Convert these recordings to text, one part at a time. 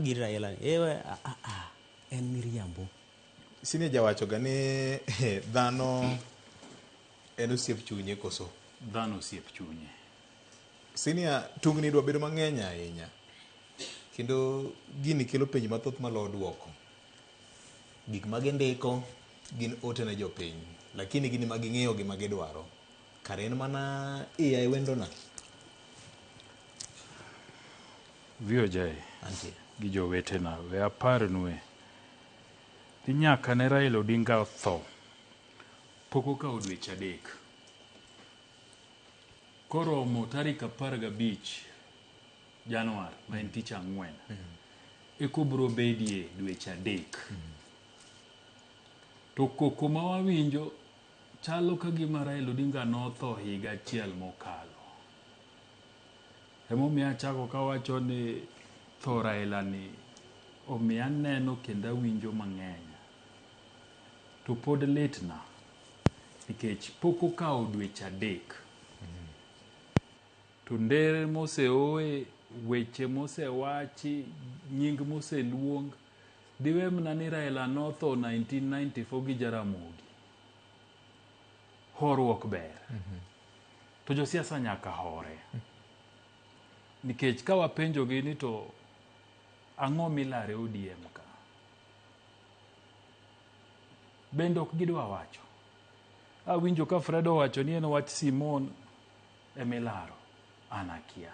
gi Raila ewe en miriambo. Sini jawacho ga ni dhano en osiep chunye koso. Dhano osiep chunye. Sini tungni dwa bedo mang'eny ahinya. Kendo gini kelo penj mathoth malo duoko. Gik magindiko gin ote ne jopiny. Lakini gini maging'eyo gima gidwaro. Kare en mana AI wendona. Vijay. Antie. Gi jowetena we aparnue ni nyaka ne Raila Odinga otho pok okawo dweche 3 koromo tarik 15 Januar ma en tich ang'wen ekobro bedie dweche 3 to koko ma wawinjo chalo ka gima Raila Odinga notho higa 1 mokalo. Emomiyo achako kawacho ni tho Raila ni omiya neno kendo awinjo mang'eny to pod litna nikech pok okawo dweche 3 to ndere moseoe weche mosewachi nying moseluong diwe mna ni Raila notho 1994 gi Jaramogi horuok ber to josiasa nyaka hore nikech ka wapenjo gi ni to ang'o milare ODM ka bende ok gidwa wacho. Awinjo ka Fredo wacho ni en wach Simon emilaro anakia.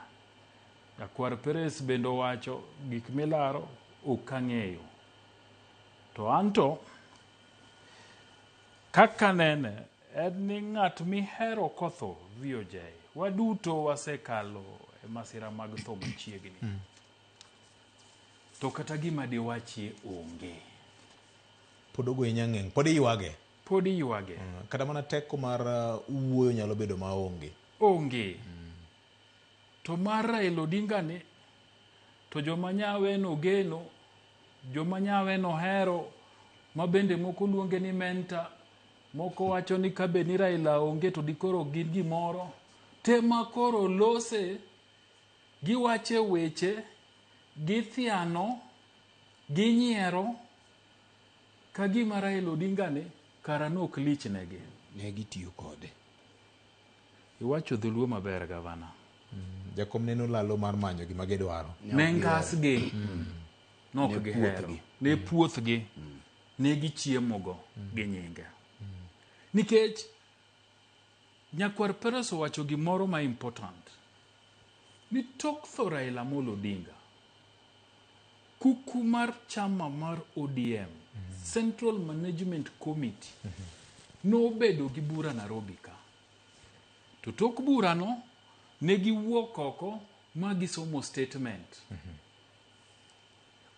Jakwar Peres bende wacho gik milaro okang'eyo. To anto kaka nene en ni ng'at mihero kotho Vijay. Waduto wasekalo e masira mag tho machiegni. To kata gima diwachie onge. Pod ogo nyang'eng. Pod iywage. Pod iywage. Kata mana teko mar wuoyo nyalo bedo maonge. Onge. To mar Raila Odinga ni to joma nyawe no geno, joma nyawe no hero, mabende moko luonge ni menta, moko wacho ni kabe ni Raila onge to dikoro gin gimoro. Tema koro lose giwache weche githiano ginyiero ka gima Raila Odinga ni kara nok lich negi Ne gitiyo kode. iwacho dholuo maber gavana Jakom neno lalo mar manyo gima gidwaro. ne ngasgi nok gihero ne puothgi ne gichiemogo gi nyinge nikech Nyakwar Peres wacho gimoro ma important ni tok tho Raila Amolo Odinga kuku mar chama mar ODM Central Management Committee nobedo gi bura Nairobi ka to tok burano ne giwuok oko ma gisomo statement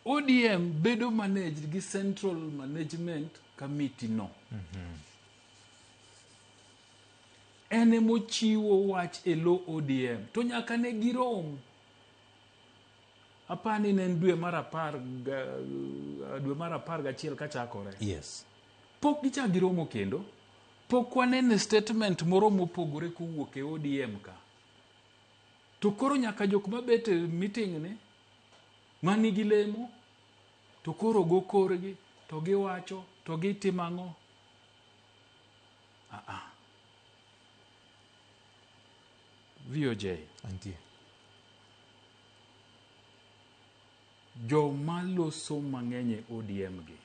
ODM bedo managed gi Central Management Committee no ene mochiwo wach e lo ODM to nyaka ne girom apani ne dwe mar 11 kachakore. Yes. Pok gicha giromo kendo. Pok wanene statement moro mopogore kowuok e ODM ka. To koro nyaka jok mabet meeting ni manigi lemo to koro go korgi to giwacho to gitimango. Vijay. Antie. Jo maloso mang'eny ODM gi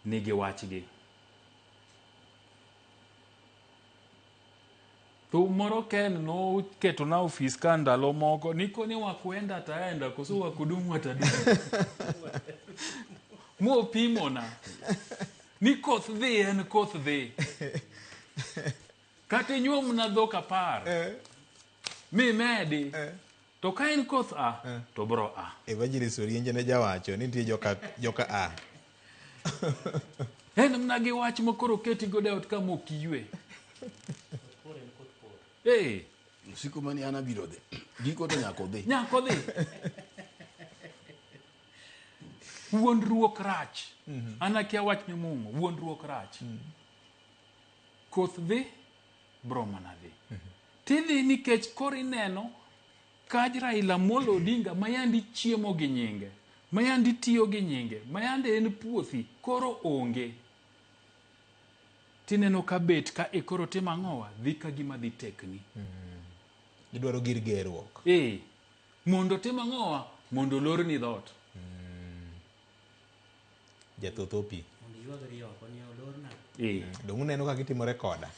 nigi wachgi. To moro Ken no keto na ofis ka ndalo moko niko ni wakwenda taenda koso wakudumu atadum. Mo pimona. Ni koth dhi en koth dhi. Kati nyuom na dhok 10. Mi medi. To ka en koth to bro Evangelist Orienje ne jawacho ni nitie joka a. En mna gi wach mokoro keti gode ot ka mokiywe. Eh, Siku mani ana biro de. Giko to nyako de. nyako dhi. Wuondruok rach. Anakia wach ni Mungu, wuondruok rach. Koth dhi, bro mana dhi. Tidhi nikech kori neno kaj Raila Amolo Odinga mayandi chiemo gi nyinge, mayandi tiyo gi nyinge, mayandi en puothi, koro onge. Tineno ka bet ka koro timo ang'owa, dhi ka gima dhi tekni. Idwaro gir gerruok. Mondo timo ang'owa, mondo lorni dhot. Jathoth opi. Mondo yuagri oko ni olorna. Dong uneno ka gitimo rekoda.